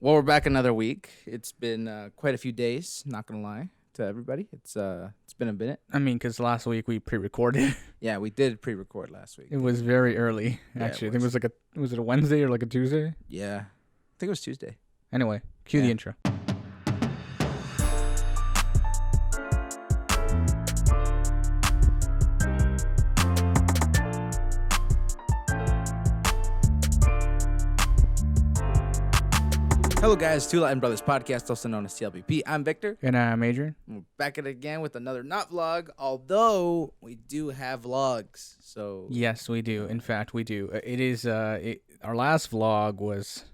Well, we're back another week. It's been quite a few days, not going to lie to everybody. It's been a minute. I mean, because last week we pre-recorded. Yeah, we did pre-record last week. It was very early, Yeah, actually. it I think it was it a Wednesday or like a Tuesday? Yeah. I think it was Tuesday. Anyway, cue the intro. Hello, guys. T.L.B.P Brothers Podcast, also known as T.L.B.P. I'm Victor. And I'm Adrian. We're back at it again with another not vlog, although we do have vlogs. So Yes, we do. In fact, we do. It is, our last vlog was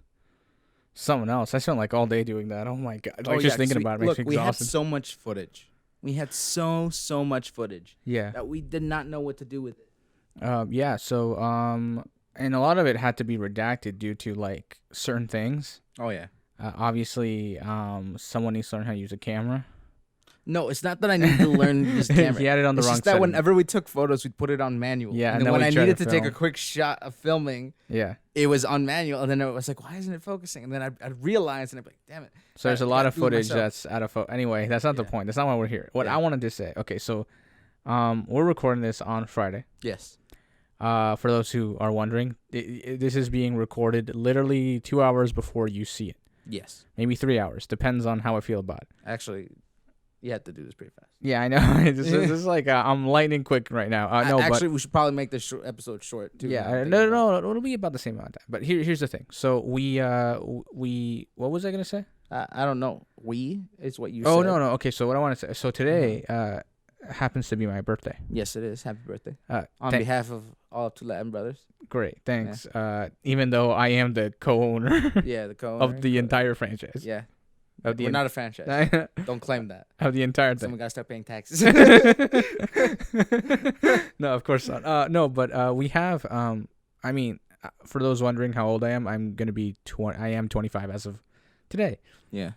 something else. I spent like all day doing that. Oh my God. Like just thinking about it makes me we had exhausted. so much footage. We had so much footage. Yeah. That we did not know what to do with it. Yeah. So, and a lot of it had to be redacted due to like certain things. Oh, yeah. Obviously, someone needs to learn how to use a camera. No, it's not that I need to learn this camera. He had it on the it's wrong just that setting. whenever we took photos, we'd put it on manual. Yeah, and then when we I tried needed to to take a film. quick shot of filming, Yeah. it was on manual. And then it was like, why isn't it focusing? And then I'd realize, and I'd be like, damn it. So there's a lot of footage myself. that's out of focus. Anyway, that's not the point. That's not why we're here. What Yeah. I wanted to say. Okay, so we're recording this on Friday. Yes. For those who are wondering, this is being recorded literally 2 hours before you see it. Yes. Maybe 3 hours. Depends on how I feel about it. Actually, you have to do this pretty fast. Yeah, I know. this is like I'm lightning quick right now. Actually, we should probably make this episode short, too. Yeah, no, it'll be about the same amount of time. But here's the thing. So we what was I gonna say? I don't know. Is what you said. Oh no. Okay, so what I want to say. So today happens to be my birthday. Yes, it is. Happy birthday. On Thank- behalf of all T.L.B.P Brothers. Great, thanks. Even though I am the co-owner Yeah, the co-owner. of the entire franchise. Yeah. Of the We're not a franchise. of Don't claim that. the entire Someone thing. got to start paying taxes. No, of course not. No, but we have. I mean, for those wondering how old I am, I'm gonna be 20. I am 25 as of today. Yeah.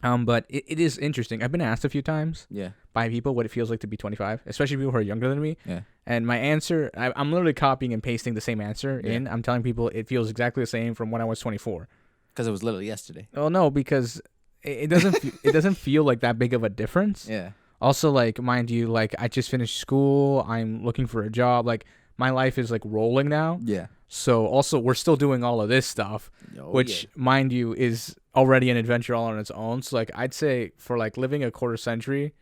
But it is interesting. I've been asked a few times Yeah. by people what it feels like to be 25, especially people who are younger than me. Yeah. And my answer, I'm literally copying and pasting the same answer in. I'm telling people it feels exactly the same from when I was 24. Because it was literally yesterday. Oh no, because it doesn't it doesn't feel like that big of a difference. Yeah. Also, like, mind you, like I just finished school. I'm looking for a job. Like my life is like rolling now. Yeah. So also we're still doing all of this stuff, which mind you is already an adventure all on its own. So like I'd say for like living a quarter century,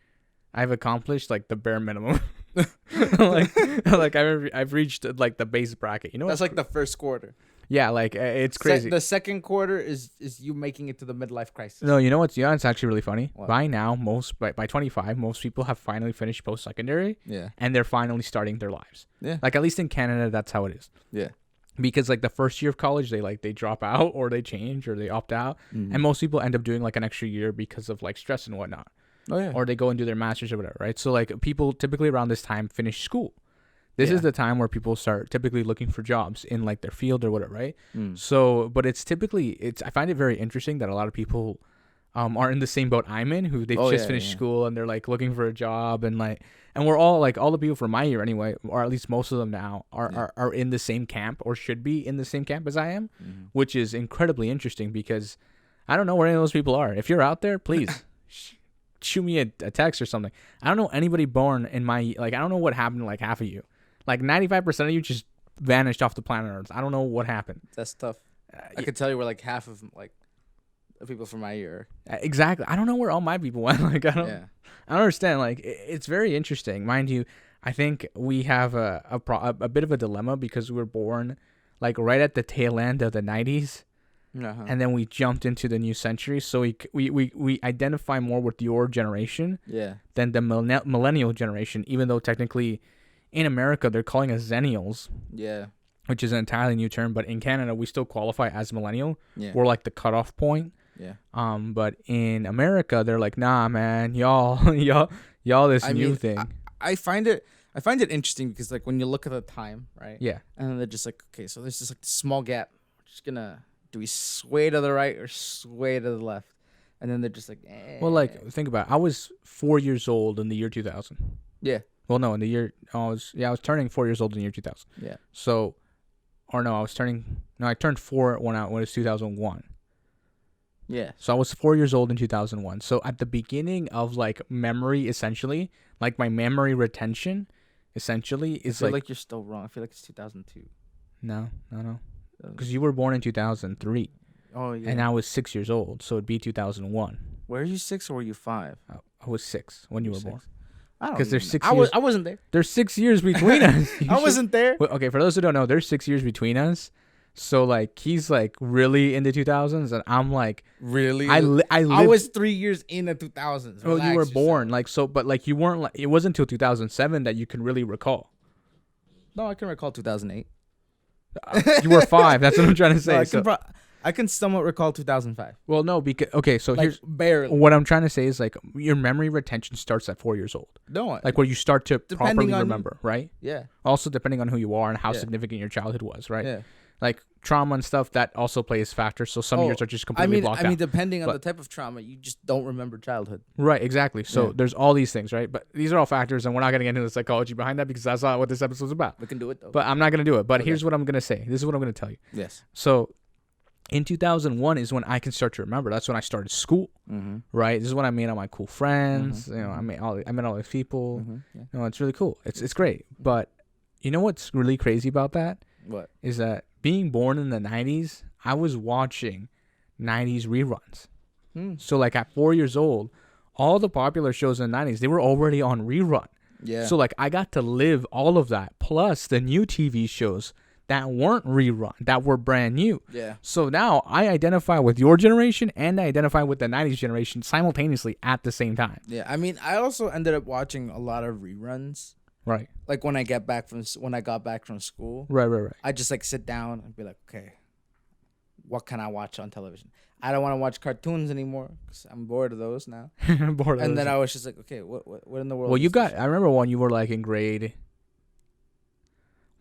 I've accomplished like the bare minimum. like I've reached like the base bracket. You know, That's like the first quarter. Yeah, like it's crazy. The second quarter is you making it to the midlife crisis. No, you know what's it's actually really funny. What? By now, by 25, most people have finally finished post secondary. Yeah. And they're finally starting their lives. Yeah. Like at least in Canada, that's how it is. Yeah. Because like the first year of college, they drop out or they change or they opt out, Mm-hmm. and most people end up doing like an extra year because of like stress and whatnot. Oh yeah. Or they go and do their masters or whatever, right? So like people typically around this time finish school. This is the time where people start typically looking for jobs in like their field or whatever, right? So, but it's typically I find it very interesting that a lot of people are in the same boat I'm in, who they've just finished school and they're like looking for a job, and we're all like, all the people from my year anyway, or at least most of them now are in the same camp or should be in the same camp as I am, which is incredibly interesting because I don't know where any of those people are. If you're out there, please shoot me a text or something. I don't know anybody born in my, like, I don't know what happened to like half of you. Like 95% of you just vanished off the planet Earth. I don't know what happened. That's tough. I could tell you where like half of like the people from my year. Exactly. I don't know where all my people went. Like I don't understand. Like it's very interesting, mind you. I think we have a bit of a dilemma because we were born like right at the tail end of the 90s. And then we jumped into the new century, so we identify more with your generation than the millennial generation, even though technically in America they're calling us Zennials, which is an entirely new term, but in Canada we still qualify as millennial. We're like the cutoff point. But in America they're like, nah man, y'all this new thing. I find it interesting because like when you look at the time, right? Yeah. And then they're just like, okay, so there's just like this small gap. We're just gonna, do we sway to the right or sway to the left? And then they're just like, Well, like think about it. I was 4 years old in the year 2000. Yeah. Well, no, in the year I was turning 4 years old in the year 2000. Yeah. So, or no, I turned 4 when it was 2001. Yeah. So I was 4 years old in 2001. So at the beginning of like memory, essentially, like my memory retention, essentially, is I feel like you're still wrong. I feel like it's 2002. No. Because you were born in 2003. Oh yeah. And I was 6 years old, so it'd be 2001. Were you 6 or were you 5? I was 6 when you were born. I don't. Because there's 6 I years. I wasn't there. There's 6 years between us. I wasn't there. Well, okay, for those who don't know, there's 6 years between us. So like he's like really in the 2000s, and I'm like really. I was 3 years in the 2000s. Oh, you were born like so, but like you weren't like it wasn't until 2007 that you can really recall. No, I can recall 2008. You were 5. That's what I'm trying to say. No, I can somewhat recall 2005. Well, no, because okay, so like, here's barely. What I'm trying to say is like your memory retention starts at 4 years old. No, like where you start to properly on, remember, right? Yeah. Also, depending on who you are and how significant your childhood was, right? Yeah. Like trauma and stuff that also plays factors. So some years are just completely blocked out. I mean, depending on the type of trauma, you just don't remember childhood. Right, exactly. So there's all these things, right? But these are all factors, and we're not going to get into the psychology behind that because that's not what this episode's about. We can do it though. But I'm not going to do it. But here's what I'm going to say. This is what I'm going to tell you. Yes. So in 2001 is when I can start to remember. That's when I started school, right? This is when I made all my cool friends. You know, I met all these people. You know, it's really cool. It's great. But you know what's really crazy about that? What? Is that being born in the 90s, I was watching 90s reruns. So like at 4 years old, all the popular shows in the 90s, they were already on rerun. Yeah. So like I got to live all of that, plus the new TV shows that weren't rerun, that were brand new. Yeah. So now I identify with your generation and I identify with the 90s generation simultaneously at the same time. Yeah. I mean, I also ended up watching a lot of reruns. Right. Like when I got back from school. Right. I just like sit down and be like, okay, what can I watch on television? I don't want to watch cartoons anymore because I'm bored of those now. And then I was just like, okay, what in the world? Well, I remember when you were like in grade,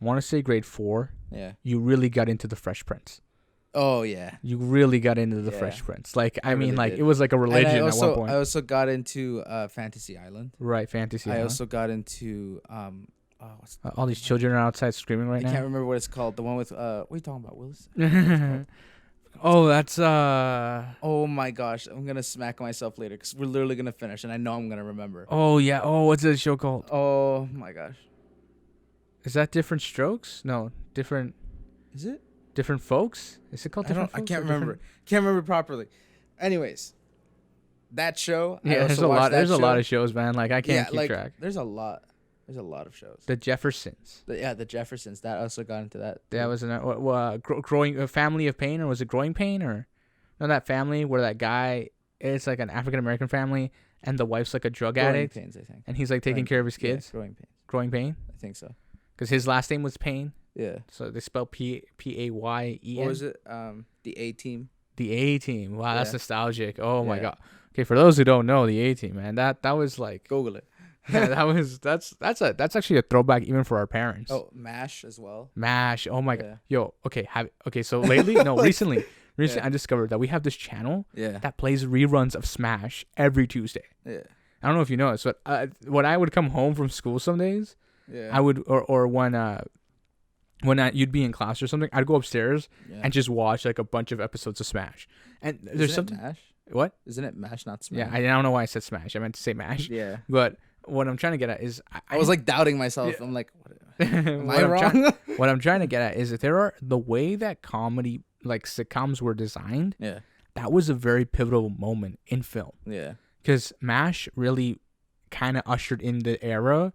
I want to say grade 4. Yeah. You really got into the Fresh Prince. Oh yeah. You really got into the Fresh Prince. Like I mean, really like did. It was like a religion at one point. I also got into Fantasy Island. Right, Fantasy Island. I also got into all these children are outside screaming right now. I can't remember what it's called. The one with what are you talking about, Willis? Oh, that's Oh my gosh, I'm gonna smack myself later because we're literally gonna finish, and I know I'm gonna remember. Oh yeah. Oh, what's that show called? Oh my gosh. Is that Different Strokes? No, different. Is it? Different Folks? Is it called Different Folks? I can't remember. Can't remember properly. Anyways, that show. Yeah, there's a lot. There's a lot of shows, man. Like I can't keep track. There's a lot. There's a lot of shows. The Jeffersons. The Jeffersons. That also got into that. That was growing Family of Pain, or was it Growing Pain, or no? That family where that guy, it's like an African American family, and the wife's like a drug addict. Growing Pains, I think. And he's like taking care of his kids. Yeah, Growing Pains. Growing Pain. I think so. Because his last name was Payne. Yeah. So they spell Payen. What was it? The A-Team. The A-Team. Wow, that's nostalgic. Oh my god. Okay, for those who don't know, the A-Team, man, that was like Google it. Yeah, that's actually a throwback even for our parents. Oh, MASH as well. MASH. Oh my god. Yo, okay, so lately, no, recently I discovered that we have this channel that plays reruns of Smash every Tuesday. Yeah. I don't know if you know this, but when I would come home from school some days, I would or when you'd be in class or something, I'd go upstairs and just watch like a bunch of episodes of Smash. And there's something. MASH? What? Isn't it MASH, not Smash? Yeah, I don't know why I said Smash. I meant to say MASH. Yeah. But what I'm trying to get at is I was like doubting myself. I'm like, am I wrong? What I'm trying to get at is that the way that comedy like sitcoms were designed. Yeah. That was a very pivotal moment in film. Yeah. Because MASH really kind of ushered in the era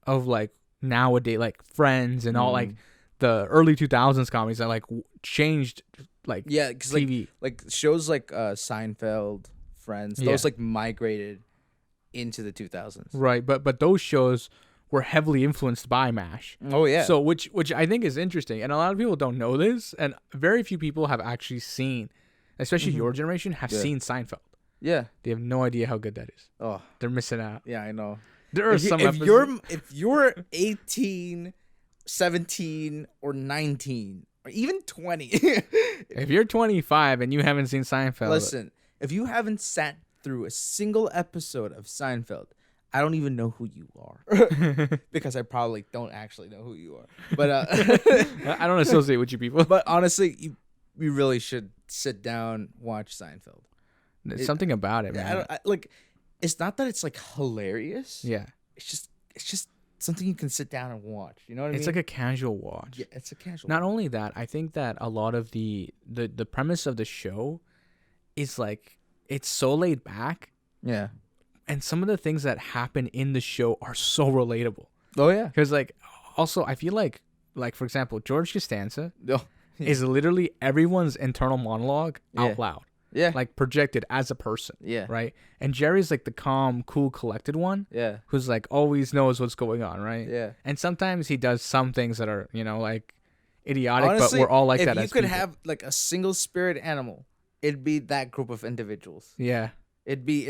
of like nowadays like Friends and all like the early 2000s comedies that like changed like because TV. like shows like Seinfeld, Friends, those like migrated into the 2000s. Right, but those shows were heavily influenced by MASH. Oh yeah. So which I think is interesting, and a lot of people don't know this, and very few people have actually seen, especially your generation, have seen Seinfeld. Yeah. They have no idea how good that is. Oh, they're missing out. Yeah, I know. There are some episodes. If you're 18, 17, or 19, or even 20. If you're 25 and you haven't seen Seinfeld. Listen, if you haven't sat through a single episode of Seinfeld, I don't even know who you are. Because I probably don't actually know who you are. But I don't associate with you people. But honestly, you really should sit down, watch Seinfeld. There's something about it, man. Like, it's not that it's like hilarious. Yeah. It's just something you can sit down and watch. You know what I mean? It's like a casual watch. Yeah, it's a casual. Not only that, I think that a lot of the premise of the show is like it's so laid back. Yeah. And some of the things that happen in the show are so relatable. Oh yeah. Because like, also I feel like for example, George Costanza Oh. is literally everyone's internal monologue out loud. Yeah. Like projected as a person. Yeah. Right. And Jerry's like the calm, cool, collected one. Yeah. Who's like always knows what's going on. Right. Yeah. And sometimes he does some things that are, you know, like idiotic, Honestly, but we're all like that. If you as could people. have like a single spirit animal, it'd be that group of individuals. Yeah. It'd be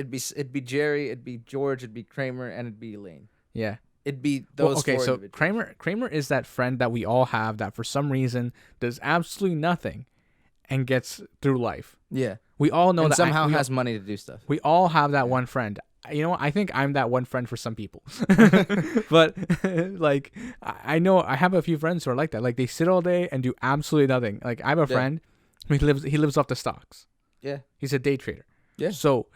Jerry, it'd be George, it'd be Kramer, and it'd be Elaine. Yeah. It'd be those. Okay, four so individuals. Kramer is that friend that we all have that for some reason does absolutely nothing and gets through life. Yeah. We all know and that somehow has money to do stuff. We all have that one friend. You know what? I think I'm that one friend for some people. But like I know I have a few friends who are like that. Like they sit all day and do absolutely nothing. Like I have a friend who he lives off the stocks. Yeah. He's a day trader. Yeah. So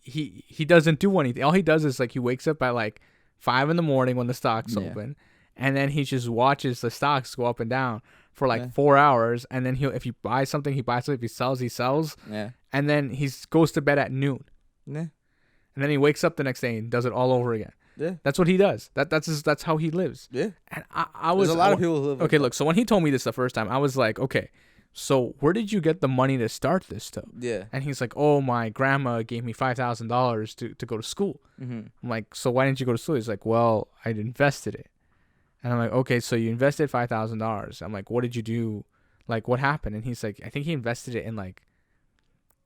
he doesn't do anything. All he does is like he wakes up at like 5 a.m. when the stocks open, and then he just watches the stocks go up and down for like 4 hours, and then if he buys something, he buys it. If he sells. Yeah. And then he goes to bed at noon. Yeah. And then he wakes up the next day and does it all over again. Yeah. That's what he does. That's how he lives. Yeah. And I was There's a lot of people who live. Okay, look. So when he told me this the first time, I was like, okay. So where did you get the money to start this though? Yeah. And he's like, oh, my grandma gave me $5,000 to go to school. Mm-hmm. I'm like, so why didn't you go to school? He's like, well, I'd invested it. And I'm like, okay, so you invested $5,000. I'm like, what did you do? Like, what happened? And he's like, I think he invested it in like,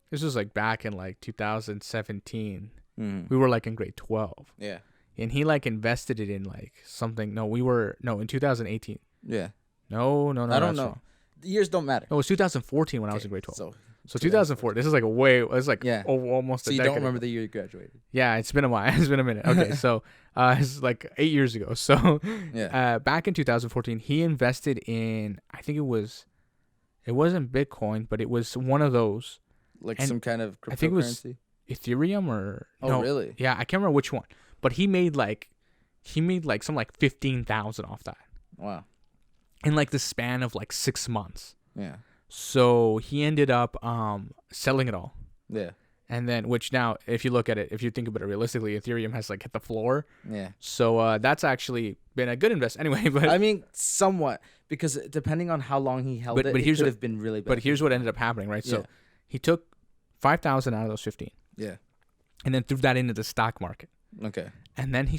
this was like back in like 2017. Mm-hmm. We were like in grade 12. Yeah. And he like invested it in like something. In 2018. Yeah. No. I don't know. Wrong. The years don't matter. No, it was 2014 when I was in grade 12. So 2004. This is like almost a decade. So you don't remember the year you graduated? Yeah, it's been a while. It's been a minute. Okay, so it's like 8 years ago. So back in 2014, he invested in, I think it wasn't Bitcoin, but it was one of those. Like some kind of cryptocurrency? I think it was Ethereum or... Oh, no, really? Yeah, I can't remember which one. But he made like some like 15,000 off that. Wow. In like the span of like 6 months. Yeah. So he ended up selling it all. Yeah. And then, which now, if you look at it, if you think about it realistically, Ethereum has like hit the floor. Yeah. So that's actually been a good investment anyway. But I mean, somewhat, because depending on how long he held it could have been really bad. But here's what ended up happening, right? So he took 5,000 out of those 15. Yeah. And then threw that into the stock market. Okay. And then he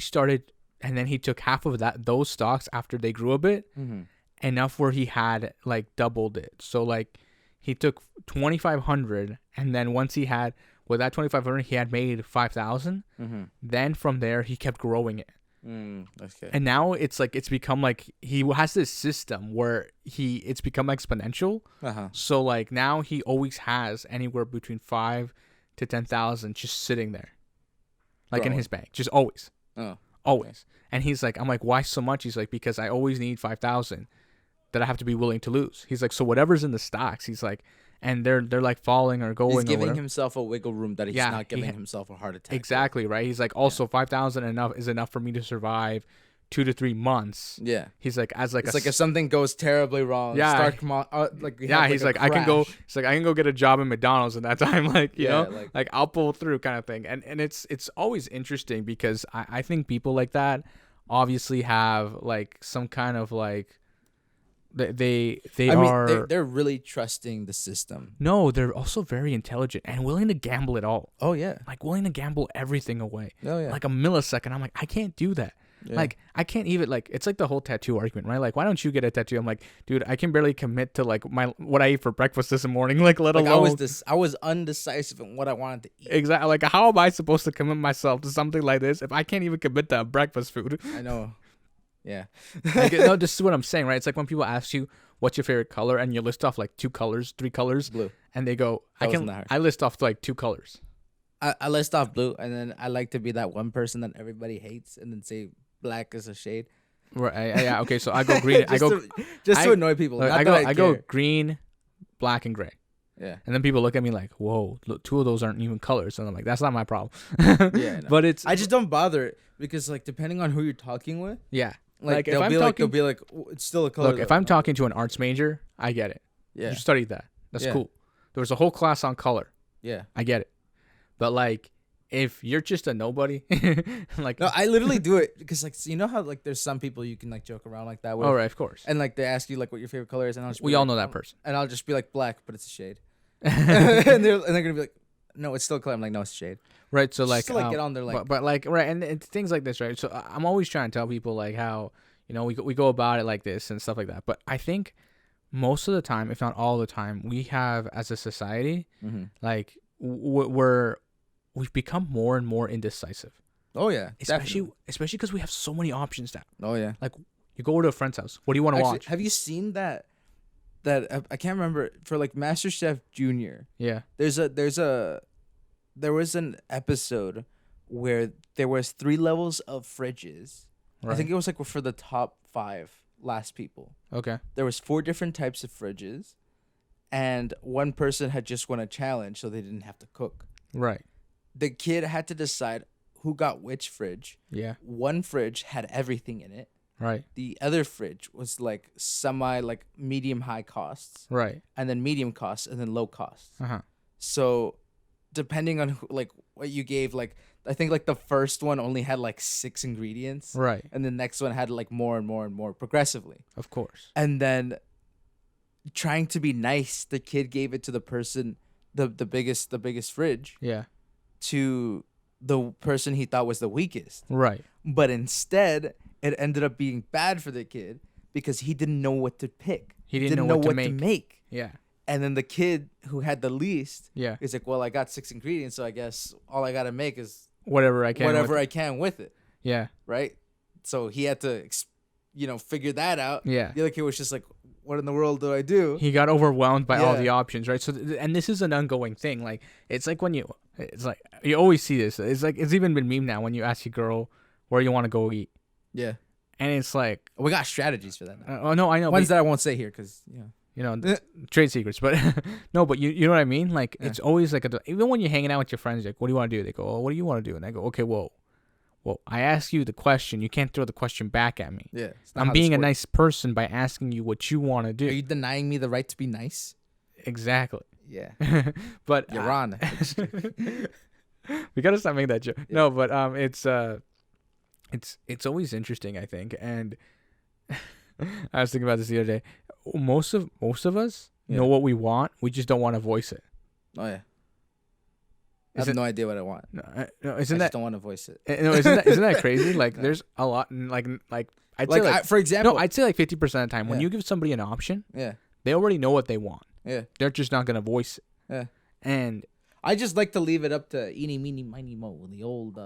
took half of those stocks after they grew a bit. Mm-hmm. Enough where he had like doubled it. So like he took 2,500, and then once he had with that 2,500 he had made 5,000. Mm-hmm. Then from there he kept growing it. Okay. And now it's become like he has this system where it's become exponential. Uh-huh. So like now he always has anywhere between 5 to 10,000 just sitting there, like in his bank, just always. Oh. Always. Okay. And he's like, I'm like, why so much? He's like, because I always need 5,000 that I have to be willing to lose. He's like, so whatever's in the stocks, he's like, and they're like falling or going. He's giving himself a wiggle room that he's not giving himself a heart attack. Exactly, right? He's like, also 5,000 is enough for me to survive 2 to 3 months. Yeah. He's like, it's like if something goes terribly wrong. Yeah. He's like, I can go. He's like, I can go get a job in McDonald's in that time. Like, you know, like I'll pull through, kind of thing. And it's always interesting because I think people like that obviously have like some kind of like they're really trusting the system. No, they're also very intelligent and willing to gamble it all. Oh yeah. Like willing to gamble everything away. Oh yeah. Like a millisecond. I'm like, I can't do that. Yeah. Like I can't even like, it's like the whole tattoo argument, right? Like, why don't you get a tattoo? I'm like, dude, I can barely commit to like what I ate for breakfast this morning, like let alone. I was undecisive in what I wanted to eat. Exactly. Like, how am I supposed to commit myself to something like this if I can't even commit to breakfast food? I know. Yeah. Like, no, this is what I'm saying, right? It's like when people ask you what's your favorite color and you list off like 2 colors, 3 colors. Blue. And they go, I list off like 2 colors. I list off blue, and then I like to be that one person that everybody hates and then say black is a shade. Right. Yeah. Okay. So I go green. To annoy people. I go green, black, and gray. Yeah. And then people look at me like, whoa, look, 2 of those aren't even colors. And I'm like, that's not my problem. Yeah. No. But I just don't bother it because like depending on who you're talking with. Yeah. Like they'll be like, it's still a color. Look, if I'm talking to an arts major, I get it. Yeah. You studied that. That's cool. There was a whole class on color. Yeah. I get it. But like, if you're just a nobody, like, no, I literally do it because like, you know how like there's some people you can like joke around like that with. Oh, right, of course. And like they ask you like what your favorite color is, and we all know that person. And I'll just be like black, but it's a shade. and they're gonna be like, no, it's still a color. I'm like, no, it's a shade. Right. So like, just to, like get on there like, but like, right, and it's things like this, right? So I'm always trying to tell people like how, you know, we go about it like this and stuff like that. But I think most of the time, if not all the time, we have as a society, like we've become more and more indecisive. Oh yeah, especially because we have so many options now. Oh yeah, like you go to a friend's house. What do you want to watch? Have you seen that I can't remember for like Masterchef Junior? Yeah, there was an episode where there was 3 levels of fridges. Right. I think it was like for the top 5 last people. Okay. There was 4 different types of fridges, and one person had just won a challenge, so they didn't have to cook. Right. The kid had to decide who got which fridge. Yeah. One fridge had everything in it. Right. The other fridge was like like medium high costs. Right. And then medium costs and then low costs. Uh-huh. So depending on like what you gave, like I think like the first one only had like 6 ingredients. Right. And the next one had like more and more and more progressively. Of course. And then trying to be nice, the kid gave it to the person the biggest fridge. Yeah. To the person he thought was the weakest. Right. But instead, it ended up being bad for the kid because he didn't know what to pick. He didn't know what to make. Yeah. And then the kid who had the least, yeah, is like, well, I got 6 ingredients, so I guess all I got to make is whatever I can with it. Yeah. Right? So he had to, figure that out. Yeah. The other kid was just like, what in the world do I do? He got overwhelmed by all the options, right? So, and this is an ongoing thing. Like, it's like it's like, you always see this. It's like, it's even been meme now when you ask your girl where you want to go eat. Yeah. And it's like, we got strategies for that now. Oh, no, I know. Ones that I won't say here because, trade secrets. But no, but you know what I mean? Like, it's always like, even when you're hanging out with your friends, like, what do you want to do? They go, oh, what do you want to do? And I go, okay, well, I ask you the question. You can't throw the question back at me. Yeah. I'm being a nice person by asking you what you want to do. Are you denying me the right to be nice? Exactly. Yeah. But you're on. We gotta stop making that joke. Yeah. No, but it's always interesting, I think. And I was thinking about this the other day. Most of us know what we want. We just don't want to voice it. Oh yeah. I have no idea what I want. No, I just don't want to voice it. No, isn't that crazy? Like, there's a lot. Like I'd say for example, I'd say like 50% of the time when you give somebody an option, they already know what they want. Yeah, they're just not gonna voice it. Yeah, and I just like to leave it up to eeny, meeny, miny, mo, the old,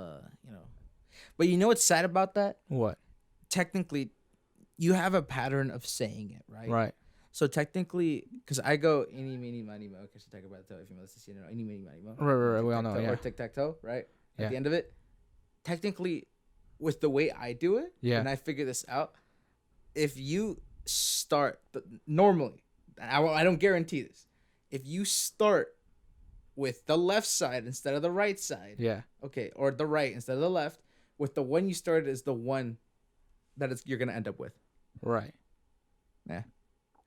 But you know what's sad about that? What? Technically, you have a pattern of saying it, right? Right. So technically, because I go eeny, meeny, miny, mo. Okay, so Tic Tac Toe. If you listen, you know, eeny, meeny, miny, mo. Right. We all know, yeah. Or Tic Tac Toe, right? At the end of it, technically, with the way I do it, and I figure this out, if you start normally, I don't guarantee this. If you start with the left side instead of the right side, okay, or the right instead of the left, with the one you started is the one that you're gonna end up with. Right. Yeah.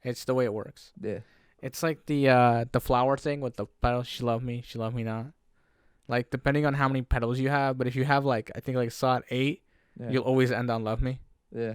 It's the way it works. Yeah. It's like the flower thing with the petals. She loved me not. Like, depending on how many petals you have, but if you have like, I think like slot 8, you'll always end on love me. Yeah.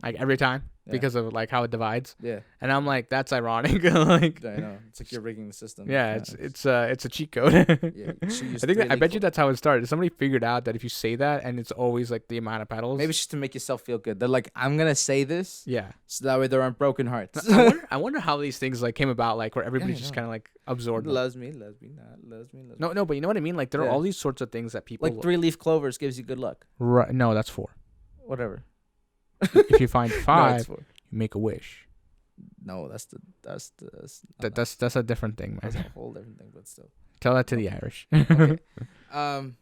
Like every time. Because of like how it divides. Yeah. And I'm like, that's ironic. Like, I know. It's like you're rigging the system. Yeah, it's a cheat code. I bet you that's how it started. Somebody figured out that if you say that and it's always like the amount of petals. Maybe it's just to make yourself feel good. They're like, I'm gonna say this. Yeah. So that way there aren't broken hearts. I wonder how these things like came about, like where everybody's just kind of like absorbed. Loves me, not. Loves me. No, but you know what I mean? Like there are all these sorts of things that people like 3-leaf clovers gives you good luck. Right. No, that's 4. Whatever. If you find 5, no, you make a wish. No, that's a different thing, man. That's a whole different thing, but still. Tell that to the Irish. Okay. What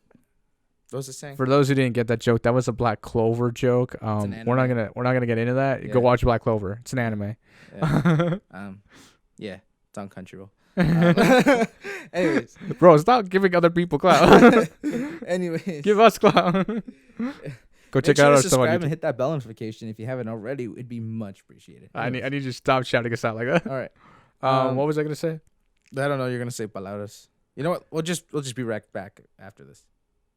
was I saying? For those who didn't get that joke, that was a Black Clover joke. We're not gonna get into that. Go watch Black Clover. It's an anime. Yeah, it's on Crunchyroll. Anyways, bro, stop giving other people clout. Anyways, give us clout. Go check out our stuff on YouTube. And hit that bell notification if you haven't already. It'd be much appreciated. I need you to stop shouting us out like that. All right. What was I gonna say? I don't know. You're gonna say palabras. You know what? We'll just be right back after this.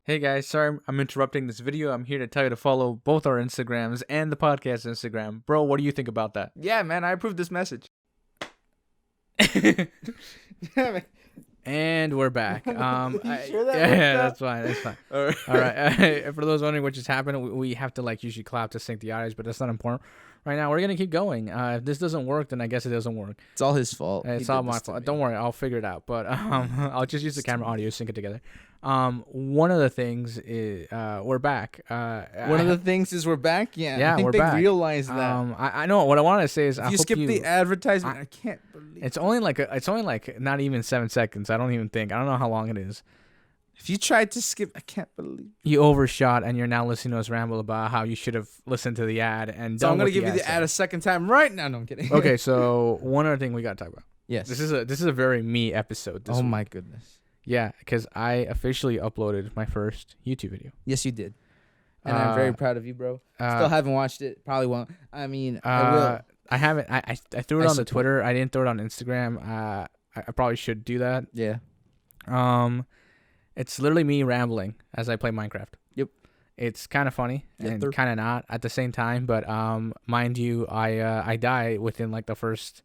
Hey guys, sorry I'm interrupting this video. I'm here to tell you to follow both our Instagrams and the podcast Instagram. Bro, what do you think about that? Yeah, man, I approve this message. And we're back. Sure that's fine. All right. For those wondering what just happened, we have to usually clap to sync the audios, but that's not important. Right now, we're gonna keep going. If this doesn't work, then I guess it doesn't work. It's all his fault. It's all my fault. Don't worry, I'll figure it out. But I'll just use the camera audio, sync it together. One of the things is we're back. One of the things is we're back. Yeah, I think we're they back. Realized that. I know what I want to say is if you skip the advertisement. I can't believe it's only not even 7 seconds. I don't know how long it is. If you tried to skip, I can't believe you overshot, and you're now listening to us ramble about how you should have listened to the ad. And so I'm gonna give you the ad a second time right now. No, I'm kidding. Okay, so one other thing we gotta talk about. Yes, this is a very me episode. Oh my goodness. Yeah, because I officially uploaded my first YouTube video. Yes, you did, and I'm very proud of you, bro. Still haven't watched it. Probably won't. I mean, I will. I haven't. I threw it on the Twitter. I didn't throw it on Instagram. I probably should do that. Yeah. It's literally me rambling as I play Minecraft. Yep. It's kind of funny and kind of not at the same time, but mind you, I die within the first.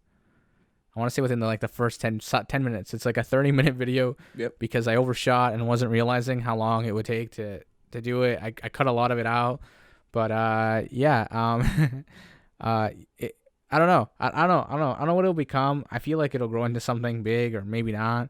I want to say within the first 10 minutes. It's like a 30-minute video. Yep. Because I overshot and wasn't realizing how long it would take to do it. I cut a lot of it out, but yeah. I don't know. I don't know what it'll become. I feel like it'll grow into something big or maybe not.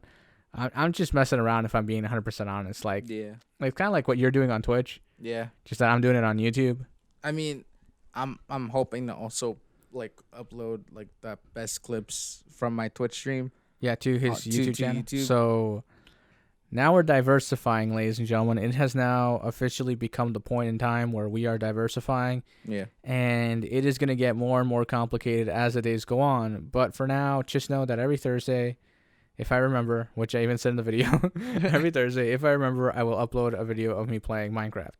I'm just messing around if I'm being 100% honest. Yeah. It's kind of like what you're doing on Twitch. Yeah. Just that I'm doing it on YouTube. I mean, I'm hoping to also upload the best clips from my Twitch stream. Yeah, to his YouTube channel. So now we're diversifying, ladies and gentlemen. It has now officially become the point in time where we are diversifying. Yeah. And it is going to get more and more complicated as the days go on. But for now, just know that every Thursday, if I remember, which I even said in the video, every Thursday, if I remember, I will upload a video of me playing Minecraft.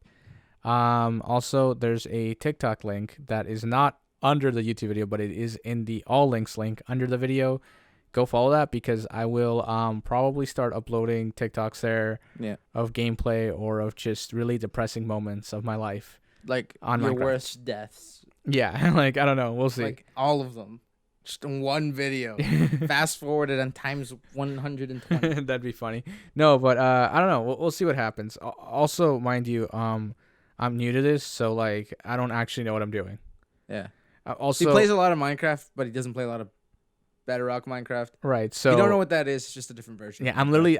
Also, there's a TikTok link that is not under the YouTube video, but it is in the all links link under the video. Go follow that because I will probably start uploading TikToks there of gameplay or of just really depressing moments of my life. On your worst deaths. Yeah, I don't know. We'll see. All of them. Just in one video. Fast forwarded and times 120. That'd be funny. No, but I don't know. We'll see what happens. Also, mind you, I'm new to this, so I don't actually know what I'm doing. Yeah. Also, he plays a lot of Minecraft, but he doesn't play a lot of Bedrock Minecraft. Right. So you don't know what that is. It's just a different version. Yeah, I'm literally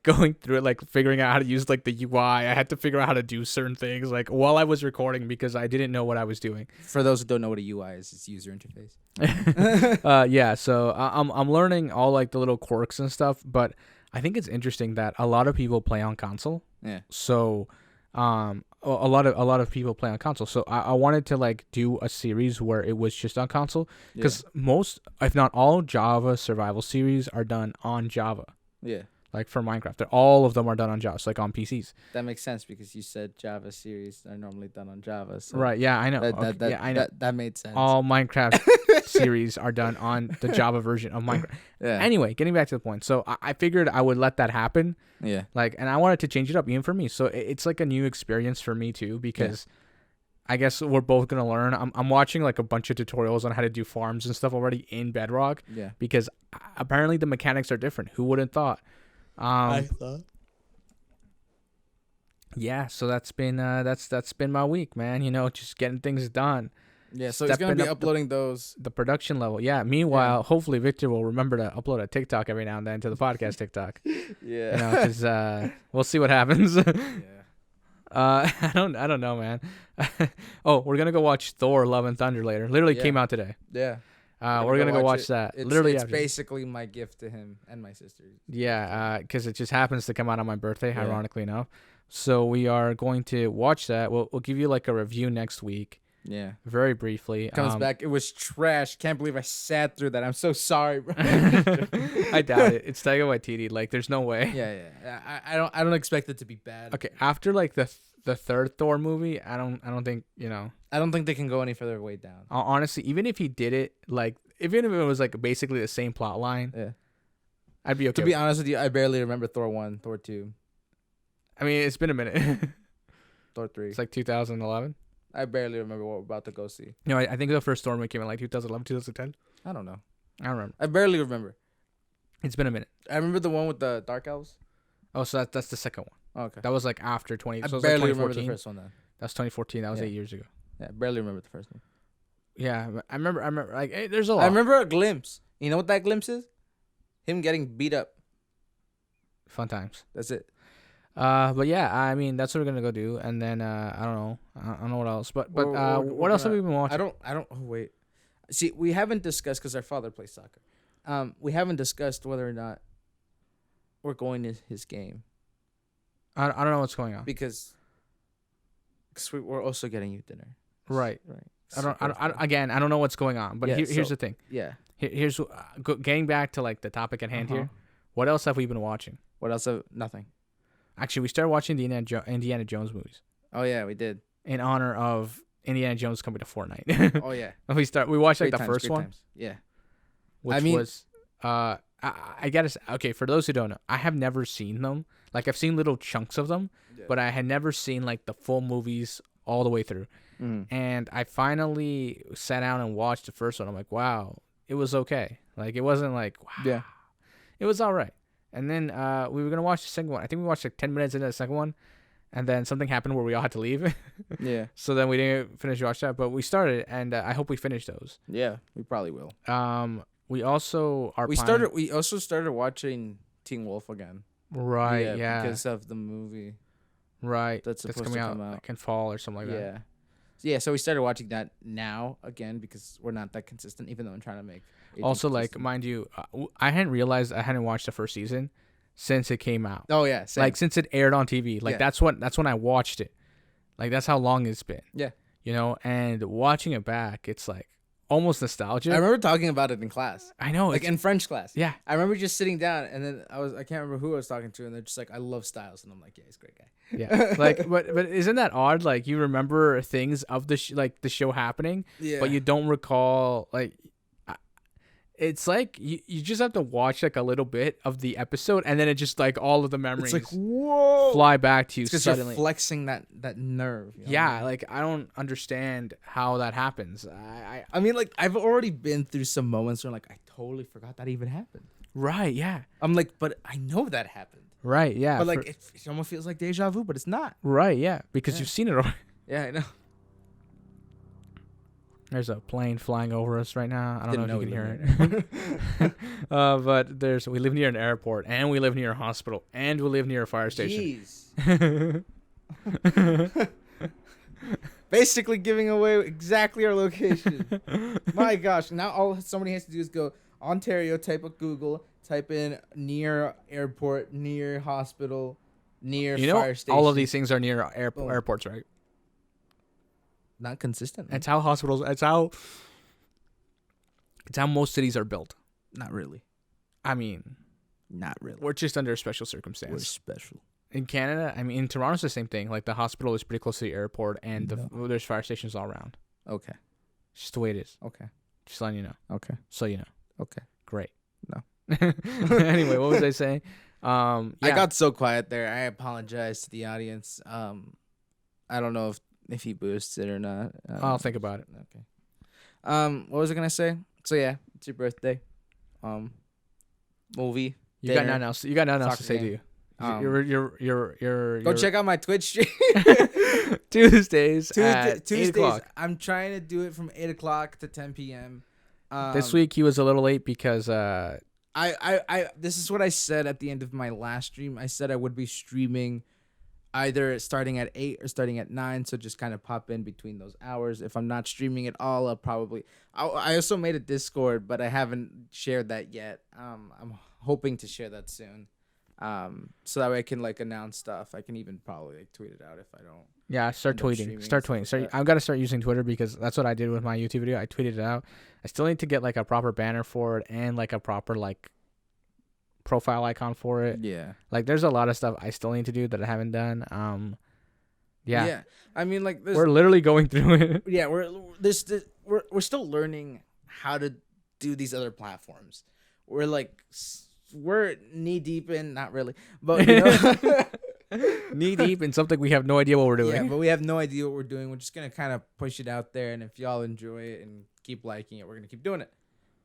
going through it, figuring out how to use the UI. I had to figure out how to do certain things while I was recording because I didn't know what I was doing. For those who don't know what a UI is, it's user interface. Yeah. So I'm learning all the little quirks and stuff, but I think it's interesting that a lot of people play on console. Yeah. So a lot of people play on console. So I wanted to do a series where it was just on console because most, if not all, Java survival series are done on Java. Yeah. For Minecraft, all of them are done on Java, so on PCs. That makes sense because you said Java series are normally done on Java. So right? Yeah, I know. I know. That made sense. All Minecraft series are done on the Java version of Minecraft. Yeah. Anyway, getting back to the point. So I figured I would let that happen. Yeah. And I wanted to change it up even for me. So it's a new experience for me too because I guess we're both gonna learn. I'm watching a bunch of tutorials on how to do farms and stuff already in Bedrock. Yeah. Because apparently the mechanics are different. Who would have thought? I thought. Yeah, so that's been my week, man. Just getting things done. Yeah, so he's gonna be uploading the production level. Yeah. Meanwhile, hopefully Victor will remember to upload a TikTok every now and then to the podcast TikTok. Yeah. Because we'll see what happens. I don't know, man. Oh, we're gonna go watch Thor: Love and Thunder later. Literally came out today. Yeah. We're gonna go watch that. It's basically my gift to him and my sister. Yeah, because it just happens to come out on my birthday, ironically enough. So we are going to watch that. We'll give you a review next week. Yeah. Very briefly. Comes back. It was trash. Can't believe I sat through that. I'm so sorry, bro. I doubt it. It's Taika Waititi. Like, there's no way. Yeah. I don't expect it to be bad. Okay, after like the third Thor movie, I don't think, you know. I don't think they can go any further way down. Honestly, even if he did it, like, even if it was like basically the same plot line, yeah, I'd be okay. To be honest with you, I barely remember Thor 1, Thor 2. I mean, it's been a minute. Thor 3. It's like 2011. I barely remember what we're about to go see. No, I think the first Thor movie came in like 2011, 2010. I don't know. I don't remember. I barely remember. It's been a minute. I remember the one with the Dark Elves. Oh, so that's the second one. Oh, okay. That was like after 20. I so barely like remember the first one then. That's 2014. That was 8 years ago. Yeah, I barely remember the first one. Yeah, I remember like, hey, there's a lot. I remember a glimpse. You know what that glimpse is? Him getting beat up. Fun times. That's it. But yeah, I mean, that's what we're gonna go do, and then I don't know what else, but what else have we been watching? I don't. Oh wait, see, we haven't discussed because our father plays soccer. We haven't discussed whether or not we're going to his game. I don't know what's going on because we're also getting you dinner. Right. I don't know what's going on, but here's the thing. Yeah. Here's getting back to like the topic at hand here. What else have we been watching? Nothing. Actually, we started watching the Indiana Jones movies. Oh yeah, we did. In honor of Indiana Jones coming to Fortnite. Oh yeah. We watched like the first one. Times. Yeah. Which was I gotta say, okay, for those who don't know, I have never seen them. Like, I've seen little chunks of them, but I had never seen like the full movies all the way through. And I finally sat down and watched the first one. I'm like, wow, it was okay. Like, it wasn't like, wow. Yeah. It was all right. And then we were going to watch the second one. I think we watched like 10 minutes into the second one. And then something happened where we all had to leave. Yeah. So then we didn't finish watching that. But we started, and I hope we finish those. Yeah, we probably will. We also are. We also started watching Teen Wolf again. Right. Yeah. Because of the movie. Right. That's supposed to come out like in fall or something like that. Yeah. So we started watching that now again because we're not that consistent, even though I'm trying to make. Also, like, mind you, I hadn't realized I hadn't watched the first season since it came out. Oh yeah. Same. Like, since it aired on TV. Like, that's when I watched it. Like, that's how long it's been. Yeah. You know, and watching it back, it's like almost nostalgic. I remember talking about it in class. I know, like in French class. Yeah, I remember just sitting down, and then I can't remember who I was talking to, and they're just like, "I love Styles," and I'm like, "Yeah, he's a great guy." Yeah, like, but isn't that odd? Like, you remember things of the the show happening, but you don't recall like. It's like you just have to watch like a little bit of the episode, and then it just like all of the memories it's like, whoa, fly back to you because suddenly. You're flexing that nerve. You know? Yeah, like, I don't understand how that happens. I mean, like, I've already been through some moments where like I totally forgot that even happened. Right. Yeah. I'm like, but I know that happened. Right. Yeah. But like, it almost feels like deja vu, but it's not. Right. Yeah. Because you've seen it already. Yeah, I know. There's a plane flying over us right now. I don't know if you can hear it. But we live near an airport, and we live near a hospital, and we live near a fire station. Jeez. Basically giving away exactly our location. My gosh. Now all somebody has to do is go Ontario, type up Google, type in near airport, near hospital, near fire station. All of these things are near airports, right? Not consistent. It's how hospitals. It's how most cities are built. Not really. I mean, not really. We're just under a special circumstance. We're special. In Canada, I mean, in Toronto, it's the same thing. Like, the hospital is pretty close to the airport, and there's fire stations all around. Okay. It's just the way it is. Okay. Just letting you know. Okay. So you know. Okay. Great. No. Anyway, what was I saying? I got so quiet there. I apologize to the audience. I don't know if he boosts it or not. I'll think about it. Okay. What was I gonna say? So yeah, it's your birthday. Movie. You got nothing else. You got nothing else to say, do you? You're go check out my Twitch stream. Tuesdays at 8 o'clock. I'm trying to do it from 8 o'clock to 10 p.m. This week he was a little late because I this is what I said at the end of my last stream. I said I would be streaming either starting at 8 or starting at 9, so just kind of pop in between those hours. If I'm not streaming at all, I also made a Discord, but I haven't shared that yet. I'm hoping to share that soon. So that way I can like announce stuff. I can even probably like tweet it out if I don't. Yeah, start tweeting. I've got to start using Twitter because that's what I did with my YouTube video. I tweeted it out. I still need to get like a proper banner for it and like a proper like profile icon for it. Yeah. Like there's a lot of stuff I still need to do that I haven't done. Yeah. Yeah. I mean, like we're literally going through it. Yeah, we're still learning how to do these other platforms. We're knee deep in, not really, but you know, knee deep in something we have no idea what we're doing. Yeah, but we have no idea what we're doing. We're just gonna kind of push it out there, and if y'all enjoy it and keep liking it, we're gonna keep doing it.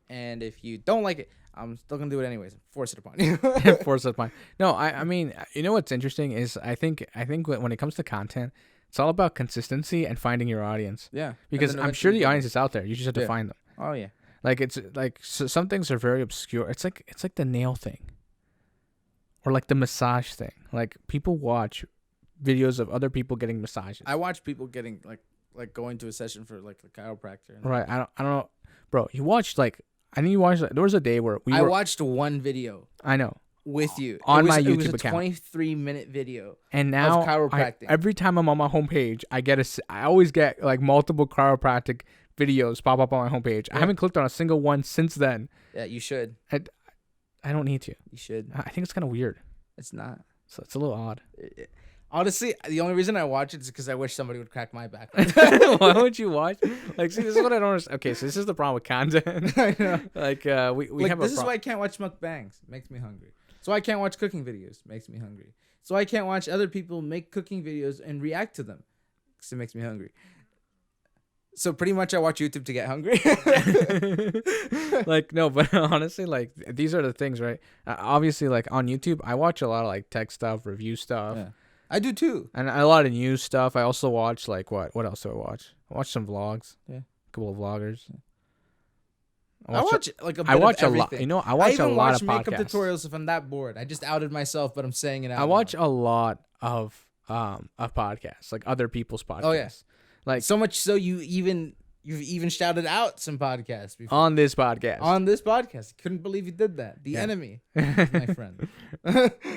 And if you don't like it, I'm still gonna do it anyways. Force it upon you. Force it upon. No, I mean, you know what's interesting is I think when it comes to content, it's all about consistency and finding your audience. Yeah. Because I'm sure the audience is out there. You just have to find them. Oh yeah. Like it's like some things are very obscure. It's like the nail thing, or like the massage thing. Like people watch videos of other people getting massages. I watch people getting like going to a session for like the chiropractor. Right. I don't know, bro. You watched like I think you watched. There was a day where I watched one video. I know. With you on my YouTube account. It was a account. 23-minute video. And now of chiropractic. Every time I'm on my homepage, I always get like multiple chiropractic videos pop up on my homepage. Yeah. I haven't clicked on a single one since then. Yeah, you should. I don't need to. You should. I think it's kind of weird. It's not. So it's a little odd. Honestly, the only reason I watch it is because I wish somebody would crack my back. Why would you watch? Like, see, this is what I don't understand. Okay, so this is the problem with content. I know. Like, we have. This is why I can't watch mukbangs. It makes me hungry. So I can't watch cooking videos. It makes me hungry. So I can't watch other people make cooking videos and react to them because it makes me hungry. So pretty much I watch YouTube to get hungry. Like, no, but honestly, like, these are the things, right? Obviously, like, on YouTube, I watch a lot of, like, tech stuff, review stuff. Yeah. I do, too. And a lot of news stuff. I also watch, like, what else do I watch? I watch some vlogs. Yeah. A couple of vloggers. Yeah. I watch like a bit of lot. You know, I watch a lot of podcasts. I even watch makeup tutorials if I'm that bored. I just outed myself, but I'm saying it out. I watch a lot of podcasts, like other people's podcasts. Oh yeah, like so much so you've even shouted out some podcasts before. On this podcast. On this podcast, couldn't believe you did that. The enemy, my friend.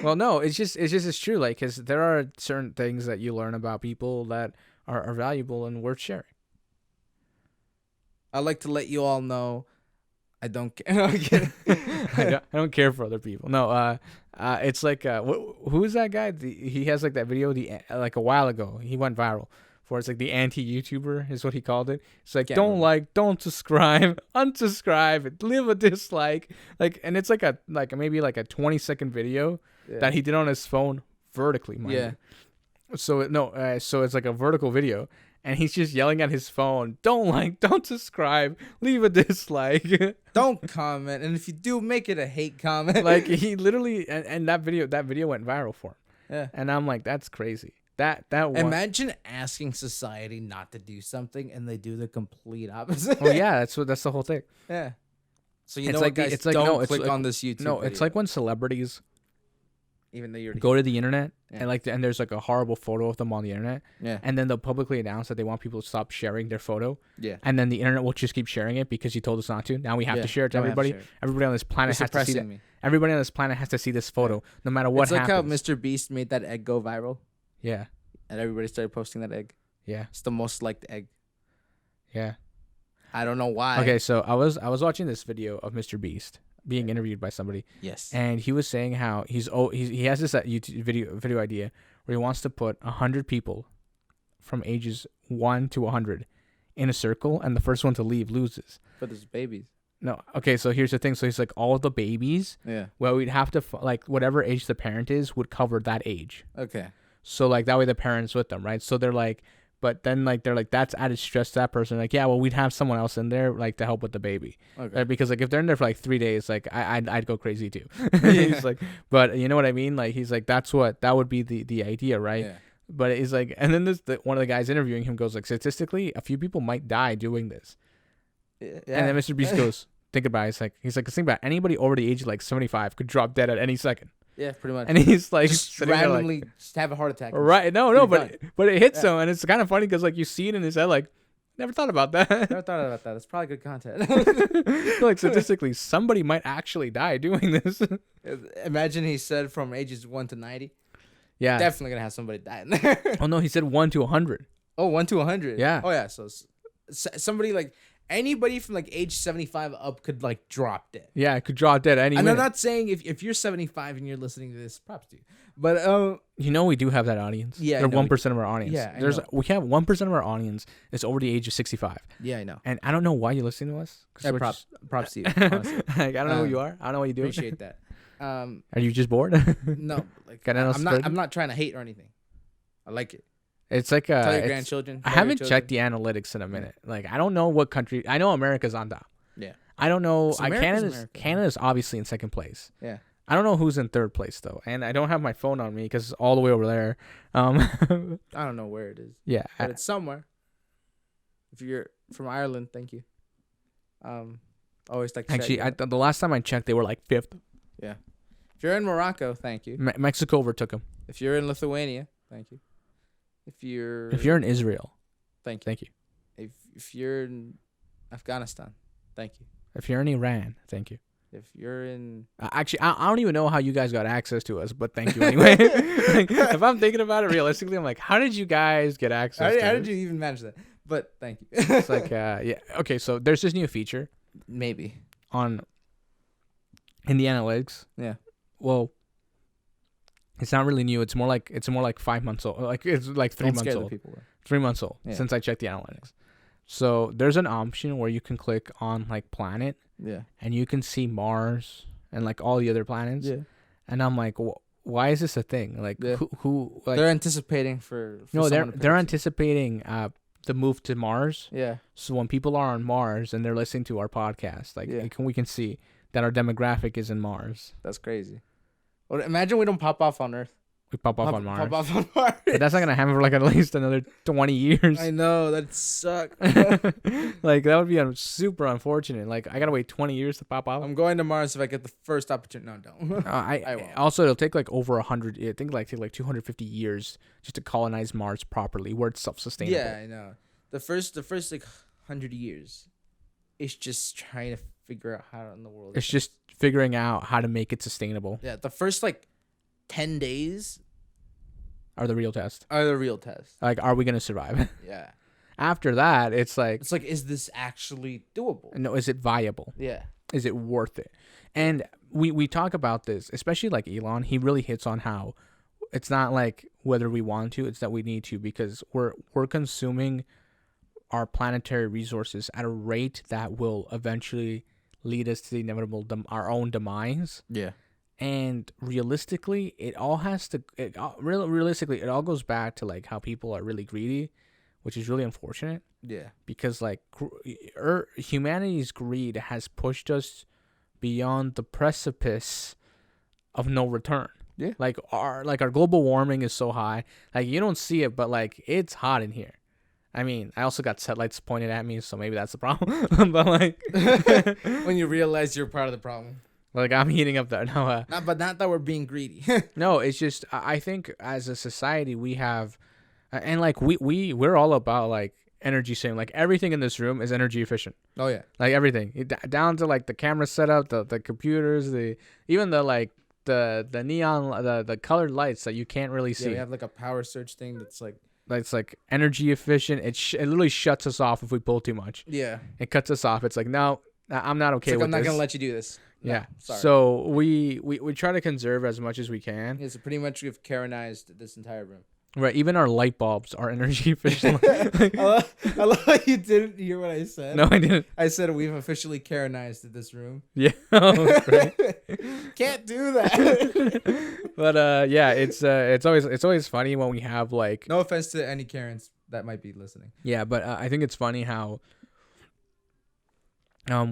Well, no, it's true. Like, because there are certain things that you learn about people that are valuable and worth sharing. I'd like to let you all know. I don't care. I don't care for other people. No, it's like who is that guy? He has like that video like a while ago. He went viral for it's like the anti-YouTuber is what he called it. It's like don't subscribe, unsubscribe, leave a dislike. Like, and it's like maybe like a 20-second video that he did on his phone vertically. Yeah. So so it's like a vertical video. And he's just yelling at his phone, don't subscribe, leave a dislike. Don't comment. And if you do, make it a hate comment. Like, he literally, and that video went viral for him. Yeah. And I'm like, that's crazy. That one. Imagine asking society not to do something and they do the complete opposite. Well, yeah, that's the whole thing. Yeah. So you know what, guys, don't click on this YouTube video. It's like when celebrities even though you're go to the internet and there's like a horrible photo of them on the internet, and then they'll publicly announce that they want people to stop sharing their photo, and then the internet will just keep sharing it because you told us not to. Now we have to share it to everybody. Everybody on this planet has to see that. Everybody on this planet has to see this photo, no matter what happens. It's like how Mr. Beast made that egg go viral. Yeah, and everybody started posting that egg. Yeah, it's the most liked egg. Yeah, I don't know why. Okay, so I was watching this video of Mr. Beast being interviewed by somebody. Yes. And he was saying how he has this YouTube video idea where he wants to put 100 people from ages 1 to 100 in a circle, and the first one to leave loses. But there's babies. No. Okay, so here's the thing. So he's like, all of the babies, well, we'd have to, like, whatever age the parent is would cover that age. Okay. So, like, that way the parent's with them, right? So they're like, but then, like, they're like, that's added stress to that person. Like, yeah, well, we'd have someone else in there, like, to help with the baby. Okay. Right? Because, like, if they're in there for, like, 3 days, like, I'd go crazy, too. He's like, but you know what I mean? Like, he's like, that would be the idea, right? Yeah. But it's like, and then one of the guys interviewing him goes, like, statistically, a few people might die doing this. Yeah. And then Mr. Beast goes, think about it. He's like, think about it. Anybody over the age of, like, 75 could drop dead at any second. Yeah, pretty much. And he's like, just randomly like, just have a heart attack. Right? No, but it hits him, and it's kind of funny because like you see it in his head, like Never thought about that. Never thought about that. It's probably good content. Like statistically, somebody might actually die doing this. Imagine he said from ages 1 to 90. Yeah. Definitely gonna have somebody die in there. Oh no, he said 1 to 100. Oh, 1 to 100. Yeah. Oh yeah. So somebody like anybody from like age 75 up could like drop dead. Yeah, it could drop dead any And minute. I'm not saying if you're 75 and you're listening to this, props to you. But you know we do have that audience. Yeah, they're 1% of our audience. Yeah, we have 1% of our audience is over the age of 65. Yeah, I know. And I don't know why you're listening to us. Props to you. Honestly. Like, I don't know who you are. I don't know what you do. Appreciate that. Are you just bored? No, like I'm not trying to hate or anything. I like it. It's like tell your grandchildren. I haven't checked the analytics in a minute. Like I don't know what country. I know America's on top. Yeah. I don't know. So America. Canada's obviously in second place. Yeah. I don't know who's in third place though, and I don't have my phone on me because it's all the way over there. I don't know where it is. Yeah, but it's somewhere. If you're from Ireland, thank you. Always like to actually, the last time I checked, they were like fifth. Yeah. If you're in Morocco, thank you. Mexico overtook them. If you're in Lithuania, thank you. If you're in Israel, thank you. Thank you. If you're in Afghanistan, thank you. If you're in Iran, thank you. If you're in actually, I don't even know how you guys got access to us, but thank you anyway. Like, if I'm thinking about it realistically, I'm like, how did you guys get access? How did you even manage that? But thank you. It's like, yeah, okay. So there's this new feature, maybe in the analytics. Yeah. Well, it's not really new. It's more like 5 months old. Like it's like 3 months old. 3 months old since I checked the analytics. So there's an option where you can click on like planet. Yeah. And you can see Mars and like all the other planets. Yeah. And I'm like, why is this a thing? Like who like, they're anticipating for no, they're anticipating the move to Mars. Yeah. So when people are on Mars and they're listening to our podcast, like we can see that our demographic is in Mars. That's crazy. Well, imagine we don't pop off on Earth. We pop off on Mars. Pop off on Mars. But that's not gonna happen for like at least another 20 years. I know, that'd suck. Like that would be super unfortunate. Like I gotta wait 20 years to pop off. I'm going to Mars if I get the first opportunity. No, don't. I won't. Also, it'll take like over 100. I think like 250 years just to colonize Mars properly, where it's self-sustainable. Yeah, I know. The first like 100 years, it's just trying to figure out how in the world. It's just figuring out how to make it sustainable. Yeah, the first like 10 days are the real test. Like, are we gonna survive? Yeah. After that, it's like, is this actually doable? No, is it viable? Yeah. Is it worth it? And we talk about this, especially like Elon. He really hits on how it's not like whether we want to, it's that we need to, because we're consuming our planetary resources at a rate that will eventually lead us to the inevitable our own demise. Yeah. And realistically, it all goes back to like how people are really greedy, which is really unfortunate. Yeah. Because like humanity's greed has pushed us beyond the precipice of no return. Yeah. Like our global warming is so high. Like you don't see it, but like it's hot in here. I mean, I also got satellites pointed at me, so maybe that's the problem. But like when you realize you're part of the problem. Like I'm heating up that but not that we're being greedy. No, it's just I think as a society we have, and like we're all about like energy saving. Like everything in this room is energy efficient. Oh yeah, like everything down to like the camera setup, the computers, even the neon, the colored lights that you can't really see. Yeah, we have like a power surge thing that's like. It's like energy efficient. It literally shuts us off if we pull too much. Yeah, it cuts us off. It's like no, I'm not okay with this. I'm not gonna let you do this. Yeah. No, sorry. So we try to conserve as much as we can. Yeah, so pretty much we've Karenized this entire room. Right. Even our light bulbs are energy efficient. I love how you didn't hear what I said. No, I didn't. I said we've officially Karenized this room. Yeah. Right. Can't do that. But yeah, it's always funny when we have like. No offense to any Karens that might be listening. Yeah, but I think it's funny how.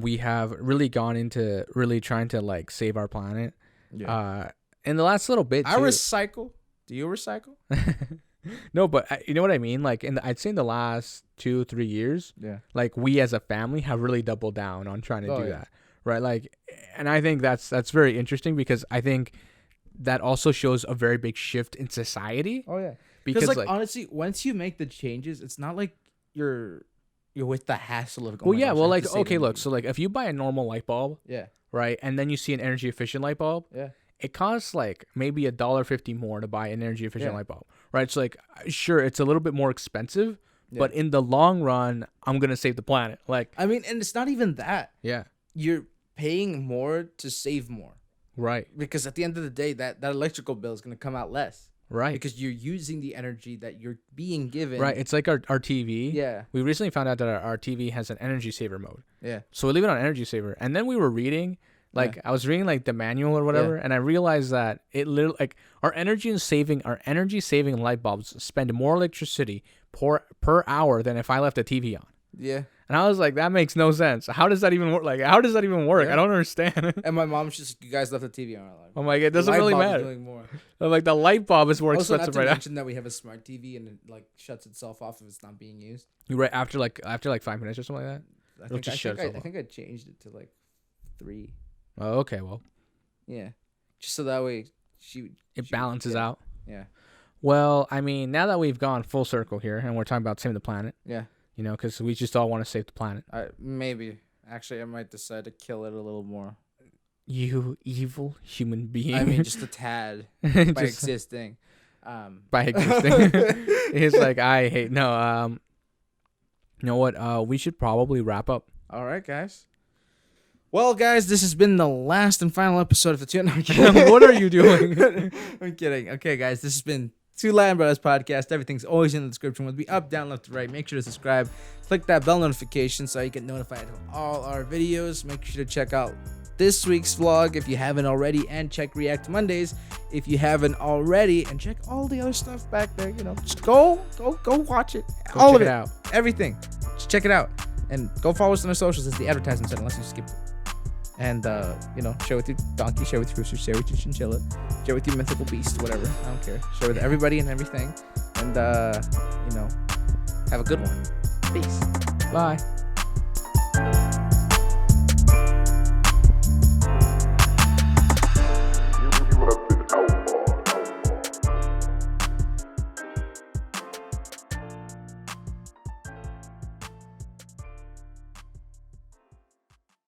We have really gone into really trying to like save our planet. Yeah. In the last little bit, I recycle. Do you recycle? No, but you know what I mean. Like I'd say in the last 2-3 years, yeah, like we as a family have really doubled down on trying to do that, right? Like, and I think that's very interesting because I think that also shows a very big shift in society. Oh yeah, because like honestly, once you make the changes, it's not like you're with the hassle of going. Well, yeah. Well, like, okay, look. So, like, if you buy a normal light bulb, right, and then you see an energy efficient light bulb, it costs like maybe $1.50 more to buy an energy efficient light bulb, right? So, like, sure, it's a little bit more expensive, but in the long run, I'm gonna save the planet. Like, I mean, and it's not even that. Yeah, you're paying more to save more, right? Because at the end of the day, that electrical bill is gonna come out less. Right. Because you're using the energy that you're being given. Right. It's like our TV. Yeah. We recently found out that our TV has an energy saver mode. Yeah. So we leave it on energy saver. And then we were reading, like, I was reading, like, the manual or whatever, and I realized that it literally, like, our energy saving light bulbs spend more electricity per hour than if I left the TV on. Yeah. And I was like, that makes no sense. How does that even work? Like, how does that even work? Yeah. I don't understand. And my mom's just, you guys left the TV on. Like, I'm like, it doesn't really matter. Doing more. I'm like, the light bulb is more expensive right now. Also, not to mention that we have a smart TV and it, like, shuts itself off if it's not being used. You're right. After like 5 minutes or something like that? I think I changed it to, like, 3. Oh, okay. Well. Yeah. Just so that way it balances out. Yeah. Well, I mean, now that we've gone full circle here and we're talking about saving the planet. Yeah. You know, because we just all want to save the planet. Maybe. Actually, I might decide to kill it a little more. You evil human being. I mean, just a tad by existing. By existing. It's like, I hate... No, you know what? We should probably wrap up. All right, guys. Well, guys, this has been the last and final episode of the Two... What are you doing? I'm kidding. Okay, guys, this has been... Two Latin Brothers podcast. Everything's always in the description. We'll be up, down, left, to right. Make sure to subscribe. Click that bell notification so you get notified of all our videos. Make sure to check out this week's vlog if you haven't already, and check React Mondays if you haven't already, and check all the other stuff back there. You know, just go watch it. Go all check of it out. Everything. Just check it out, and go follow us on our socials. It's the advertisement set, unless you skip it. And, you know, share with your donkey, share with your rooster, share with your chinchilla, share with your mythical beast, whatever. I don't care. Share with everybody and everything. And, you know, have a good one. Peace. Bye.